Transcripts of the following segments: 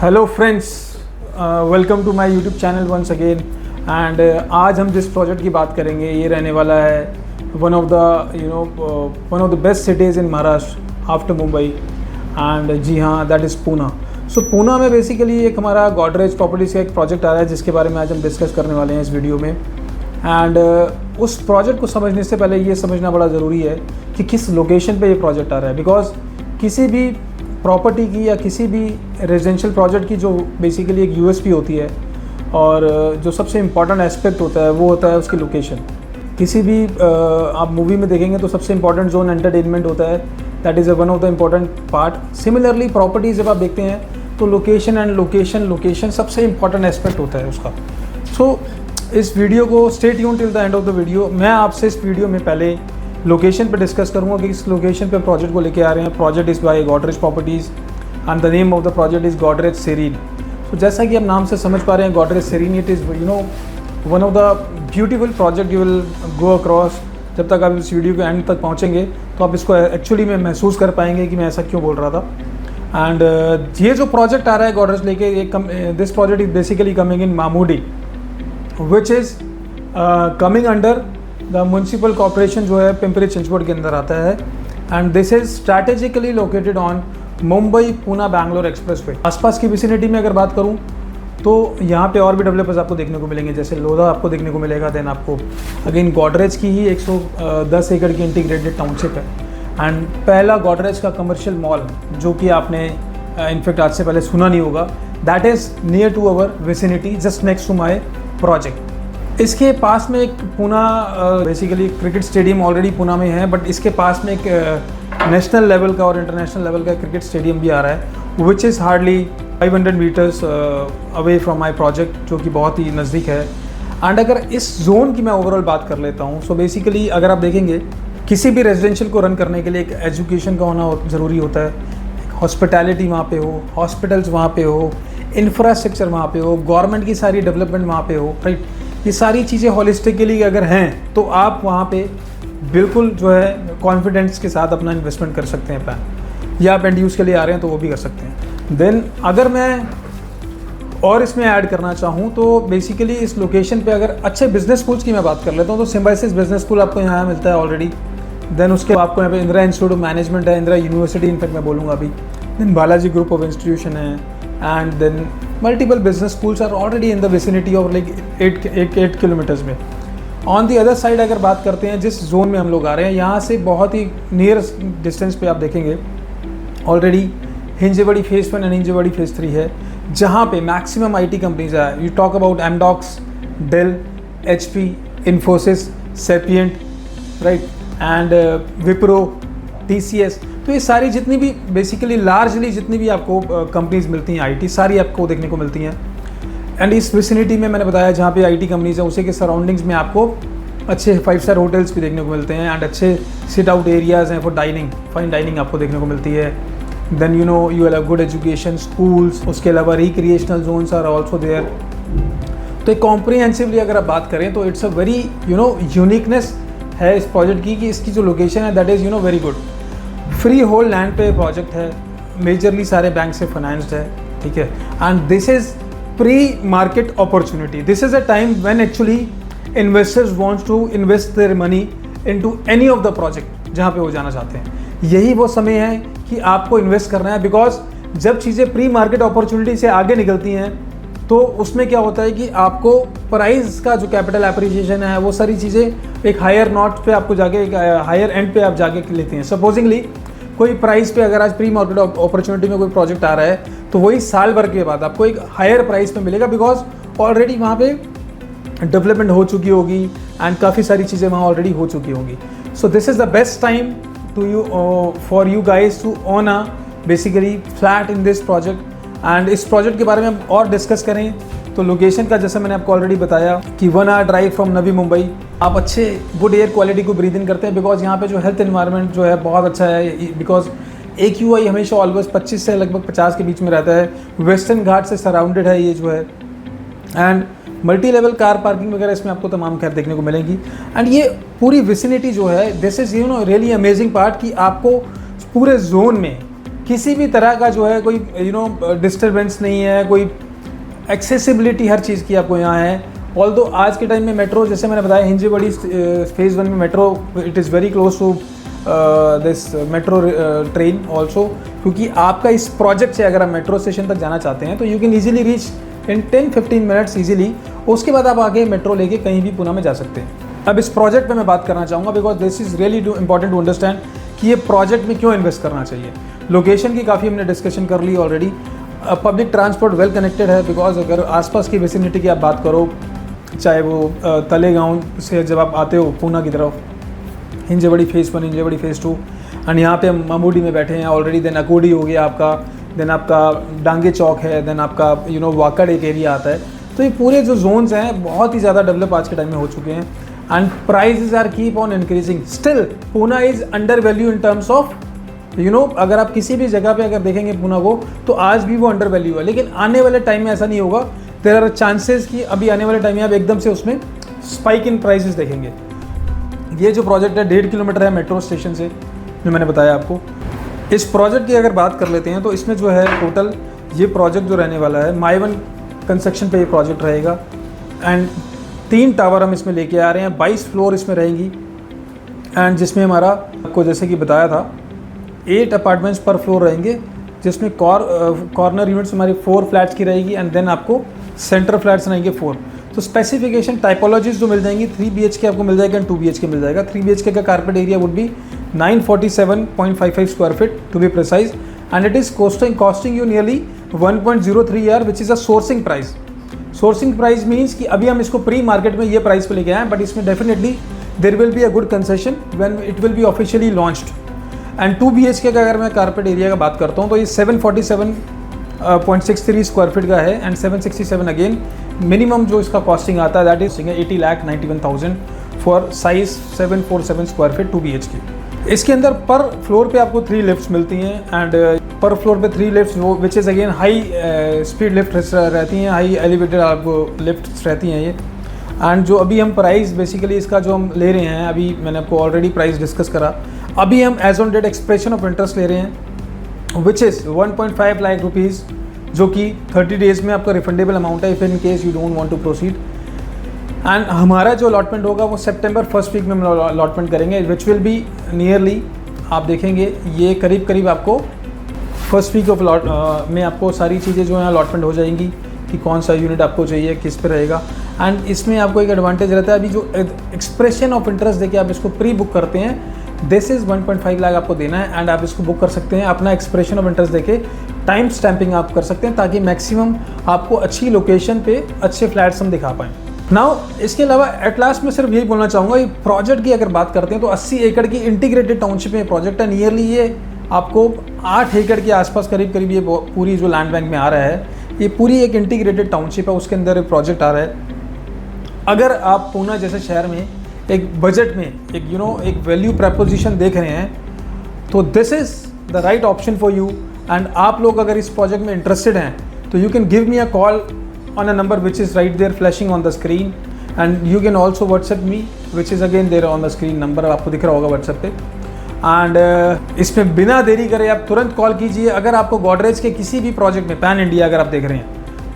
Hello friends, welcome to my YouTube channel once again. And आज हम जिस project की बात करेंगे ये रहने वाला है one of the best cities in Maharashtra after Mumbai. And जी हाँ, that is Poona. So Poona में बेसिकली एक हमारा गोदरेज प्रॉपर्टीज़ का एक प्रोजेक्ट आ रहा है जिसके बारे में आज हम डिस्कस करने वाले हैं इस वीडियो में। एंड उस प्रोजेक्ट को समझने से पहले ये समझना बड़ा ज़रूरी है कि किस लोकेशन पे ये प्रोजेक्ट आ रहा है। बिकॉज किसी भी प्रॉपर्टी की या किसी भी रेजिडेंशियल प्रोजेक्ट की जो बेसिकली एक यूएसपी होती है और जो सबसे इम्पॉर्टेंट एस्पेक्ट होता है वो होता है उसकी लोकेशन। किसी भी आप मूवी में देखेंगे तो सबसे इम्पॉर्टेंट जोन एंटरटेनमेंट होता है, that is one of the important part. Similarly properties जब आप देखते हैं तो लोकेशन सबसे इम्पॉर्टेंट एस्पेक्ट होता है उसका। सो इस वीडियो को stay tune till the end of the video. मैं आपसे इस वीडियो में पहले लोकेशन पे डिस्कस करूंगा कि इस लोकेशन पे प्रोजेक्ट को लेके आ रहे हैं। Project is by Godrej properties and the name of the project is Godrej serine. तो जैसा कि आप नाम से समझ पा रहे हैं, Godrej serine it is one of the beautiful project you will go across. जब तक आप इस वीडियो के एंड तक पहुँचेंगे तो आप इसको एक्चुअली में महसूस कर पाएंगे कि मैं ऐसा क्यों बोल रहा था। एंड ये जो प्रोजेक्ट आ रहा है गोदरेज लेके, this project is basically coming in Mamurdi which is coming under the municipal corporation जो है पिंपरी चिंचवड के अंदर आता है। And this is strategically located on Mumbai Poona Bangalore expressway. आसपास की विसिनिटी में अगर बात करूं तो यहाँ पे और भी डेवलपर्स आपको देखने को मिलेंगे, जैसे लोधा आपको देखने को मिलेगा। देन आपको अगेन गोदरेज की ही 110 एकड़ की इंटीग्रेटेड टाउनशिप है। एंड पहला गोदरेज का कमर्शियल मॉल जो कि आपने इनफैक्ट आज से पहले सुना नहीं होगा, that is near to our vicinity just next to my project. इसके पास में एक Poona basically cricket stadium already Poona में है, बट इसके पास में एक नेशनल लेवल का और इंटरनेशनल लेवल का क्रिकेट स्टेडियम भी आ रहा है which is hardly 500 metres away from my project, जो कि बहुत ही नज़दीक है। एंड अगर इस जोन की मैं ओवरऑल बात कर लेता हूँ, सो बेसिकली अगर आप देखेंगे किसी भी रेजिडेंशियल को रन करने के लिए एक एजुकेशन का होना ज़रूरी होता है, हॉस्पिटैलिटी वहाँ पे हो, हॉस्पिटल्स वहाँ पे हो, इंफ्रास्ट्रक्चर वहाँ पे हो, गवर्नमेंट की सारी डेवलपमेंट वहाँ पे हो, राइट। ये सारी चीज़ें होलिस्टिकली अगर हैं तो आप वहाँ पे बिल्कुल जो है कॉन्फिडेंस के साथ अपना इन्वेस्टमेंट कर सकते हैं प्लान, या आप एंड यूज़ के लिए आ रहे हैं तो वो भी कर सकते हैं। देन अगर मैं और इसमें ऐड करना चाहूँ तो बेसिकली इस लोकेशन पे अगर अच्छे बिजनेस स्कूल्स की मैं बात कर लेता हूँ तो सिम्बाइसिस बिजनेस स्कूल आपको यहाँ मिलता है ऑलरेडी। देन उसके आपको यहाँ पे इंदिरा इंस्टीट्यूट ऑफ मैनेजमेंट है, इंदिरा यूनिवर्सिटी इनफैक्ट मैं बोलूँगा अभी। Then Balaji group of institution है। And then multiple business schools are already in the vicinity of like 8 kilometres में। ऑन दी अदर साइड अगर बात करते हैं जिस जोन में हम लोग आ रहे हैं, यहाँ से बहुत ही नियर डिस्टेंस पे आप देखेंगे already Hinjewadi phase 1 and Hinjewadi phase 3 है, जहाँ पे मैक्सिमम आईटी कंपनीज है। You talk about Amdocs, Dell, HP, Infosys, Sapient, right, and Wipro, TCS। तो ये सारी जितनी भी बेसिकली लार्जली जितनी भी आपको कंपनीज मिलती हैं आईटी, सारी आपको देखने को मिलती हैं। एंड इस विसिनिटी में मैंने बताया जहाँ पे आईटी कंपनीज है उसी के सराउंडिंग्स में आपको अच्छे 5 स्टार होटल्स भी देखने को मिलते हैं एंड अच्छे सिट आउट एरियाज़ हैं फॉर डाइनिंग, फाइन डाइनिंग आपको देखने को मिलती है। Then you will have good education schools, उसके अलावा recreational zones are also there. तो एक कॉम्प्रिहेंसिवली अगर आप बात करें तो इट्स अ वेरी यूनिकनेस है इस प्रोजेक्ट की कि इसकी जो लोकेशन है that is very good. Freehold land पे प्रोजेक्ट है, मेजरली सारे बैंक से फाइनेंस्ड है, ठीक है। And this is pre market opportunity. This is a time when actually investors wants to invest their money into any of the project जहाँ पे वो जाना चाहते हैं। यही वो समय है कि आपको इन्वेस्ट करना है, बिकॉज जब चीज़ें प्री मार्केट अपॉर्चुनिटी से आगे निकलती हैं तो उसमें क्या होता है कि आपको प्राइस का जो कैपिटल एप्रिसिएशन है वो सारी चीज़ें एक हायर नॉट पे आपको जाके एक हायर एंड पे आप जाके लेते हैं। सपोजिंगली कोई प्राइस पे अगर आज प्री मार्केट अपॉर्चुनिटी में कोई प्रोजेक्ट आ रहा है तो वही साल भर के बाद आपको एक हायर प्राइस पे मिलेगा, बिकॉज ऑलरेडी वहाँ पे डेवलपमेंट हो चुकी होगी एंड काफ़ी सारी चीज़ें वहाँ ऑलरेडी हो चुकी होंगी। So this is the best time to you for you guys to own a basically flat in this project. And इस प्रोजेक्ट के बारे में हम और डिस्कस करें तो लोकेशन का जैसे मैंने आपको ऑलरेडी बताया कि 1 hour drive from Navi Mumbai. आप अच्छे गुड एयर क्वालिटी को ब्रीद इन करते हैं, बिकॉज यहाँ पे जो हेल्थ एनवायरनमेंट जो है बहुत अच्छा है, बिकॉज AQI हमेशा ऑलवेज 25 से लगभग 50 के बीच में रहता है। वेस्टर्न घाट से सराउंडेड है ये जो है, and multi level car parking वगैरह इसमें आपको तमाम खैर देखने को मिलेंगी। एंड ये पूरी विसिनिटी जो है this is really amazing part कि आपको पूरे जोन में किसी भी तरह का जो है कोई डिस्टर्बेंस नहीं है, कोई एक्सेसिबिलिटी हर चीज़ की आपको यहाँ है। ऑल्दो आज के टाइम में मेट्रो, जैसे मैंने बताया, हिंजवाड़ी फेज़ 1 में metro it is very close to this metro train also, क्योंकि आपका इस प्रोजेक्ट से अगर आप मेट्रो स्टेशन तक जाना चाहते हैं तो you can easily reach in 10-15 minutes easily. उसके बाद आप आगे मेट्रो लेके कहीं भी पुणे में जा सकते हैं। अब इस प्रोजेक्ट पे मैं बात करना चाहूँगा because this is really important to understand कि ये प्रोजेक्ट में क्यों इन्वेस्ट करना चाहिए। लोकेशन की काफ़ी हमने डिस्कशन कर ली already. Public transport well connected है बिकॉज अगर आसपास की विसिनिटी की आप बात करो, चाहे वो तलेगांव से जब आप आते हो पूना की तरफ, Hinjawadi phase 1, Hinjawadi phase 2, and यहाँ पे हम मामूडी में बैठे हैं ऑलरेडी। देन अकोडी हो गया आपका, देन आपका डांगे चौक है, देन आपका वाकड़ एक एरिया आता है। तो ये पूरे जो जोन्स हैं बहुत ही ज़्यादा डेवलप आज के टाइम में हो चुके हैं and prices are keep on increasing. Still Poona is under value in terms of अगर आप किसी भी जगह पे अगर देखेंगे पूना को तो आज भी वो अंडर वैल्यू है, लेकिन आने वाले टाइम में ऐसा नहीं होगा। देयर आर चांसेस कि अभी आने वाले टाइम में आप एकदम से उसमें स्पाइक इन प्राइसेस देखेंगे। ये जो प्रोजेक्ट है 1.5 किलोमीटर है मेट्रो स्टेशन से, जो मैंने बताया आपको। इस प्रोजेक्ट की अगर बात कर लेते हैं तो इसमें जो है टोटल ये प्रोजेक्ट जो रहने वाला है माई-वन कंस्ट्रक्शन पे ये प्रोजेक्ट रहेगा एंड 3 टावर हम इसमें लेके आ रहे हैं। 22 फ्लोर इसमें रहेंगी एंड जिसमें हमारा आपको जैसे कि बताया था 8 अपार्टमेंट्स पर फ्लोर रहेंगे, जिसमें कॉर्नर यूनिट्स हमारी 4 फ्लैट्स की रहेगी एंड देन आपको सेंटर फ्लैट्स रहेंगे 4। तो स्पेसिफिकेशन टाइपोलॉजीज जो मिल जाएंगी 3 BHK आपको मिल जाएगा एंड 2 BHK मिल जाएगा। 3 BHK का carpet area would be 947.55 square feet to be precise and it is costing you nearly 1.03 year which is a sourcing price. Sourcing price means कि अभी हम इसको प्री मार्केट में ये प्राइस पे लेके आए हैं, बट इसमें definitely there will be a good concession when it will be officially launched. And 2 BHK का अगर मैं कारपेट एरिया का बात करता हूँ तो ये 747.63 स्क्वायर फीट का है एंड 767 अगेन मिनिमम जो इसका कॉस्टिंग आता है that is 80,91,000 for size 747 square feet 2 BHK। इसके अंदर पर फ्लोर पे आपको 3 लिफ्ट्स मिलती हैं एंड पर फ्लोर पे 3 लिफ्ट्स वो which is again high speed lift रहती हैं, हाई एलिवेटेड आपको लिफ्ट्स रहती हैं ये। एंड जो अभी हम प्राइस बेसिकली इसका जो हम ले रहे हैं, अभी मैंने आपको ऑलरेडी प्राइस डिस्कस करा। अभी हम as on date expression of interest ले रहे हैं विच इज़ 1.5 लाख रुपीज़, जो कि 30 डेज़ में आपका रिफंडेबल अमाउंट है if in case you don't want to proceed. And हमारा जो अलॉटमेंट होगा वो सितंबर फर्स्ट वीक में हम अलॉटमेंट करेंगे विच विल बी नियरली, आप देखेंगे ये करीब करीब आपको फर्स्ट वीक ऑफ में आपको सारी चीज़ें जो हैं अलॉटमेंट हो जाएंगी कि कौन सा यूनिट आपको चाहिए, किस पे रहेगा। एंड इसमें आपको एक एडवांटेज रहता है, अभी जो एक्सप्रेशन ऑफ इंटरेस्ट देके आप इसको प्री बुक करते हैं, दिस इज़ 1.5 लाख आपको देना है एंड आप इसको बुक कर सकते हैं अपना एक्सप्रेशन ऑफ इंटरेस्ट देके। टाइम स्टैंपिंग आप कर सकते हैं ताकि मैक्सिमम आपको अच्छी लोकेशन पे अच्छे फ्लैट्स हम दिखा पाएँ। नाउ इसके अलावा एट लास्ट में सिर्फ यही बोलना चाहूँगा, ये प्रोजेक्ट की अगर बात करते हैं तो 80 एकड़ की इंटीग्रेटेड टाउनशिप में प्रोजेक्ट है। नियरली ये आपको 8 एकड़ के आसपास करीब करीब ये पूरी जो लैंड बैंक में आ रहा है, ये पूरी एक इंटीग्रेटेड टाउनशिप है, उसके अंदर एक प्रोजेक्ट आ रहा है। अगर आप पूना जैसे शहर में एक बजट में एक वैल्यू प्रपोजिशन देख रहे हैं तो this is the right option for you. And आप लोग अगर इस प्रोजेक्ट में इंटरेस्टेड हैं तो you can give me a call on a number which is right there flashing on the screen and you can also WhatsApp me which is again there on the screen, number आपको दिख रहा होगा WhatsApp पे। And इसमें बिना देरी करे आप तुरंत कॉल कीजिए। अगर आपको गोदरेज के किसी भी प्रोजेक्ट में पैन इंडिया अगर आप देख रहे हैं,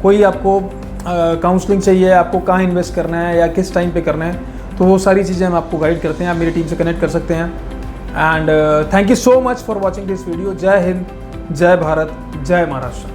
कोई आपको काउंसलिंग चाहिए, आपको कहाँ इन्वेस्ट करना है या किस टाइम पे करना है, तो वो सारी चीज़ें हम आपको गाइड करते हैं। आप मेरी टीम से कनेक्ट कर सकते हैं। And thank you so much for watching this video. जय हिंद, जय भारत, जय महाराष्ट्र।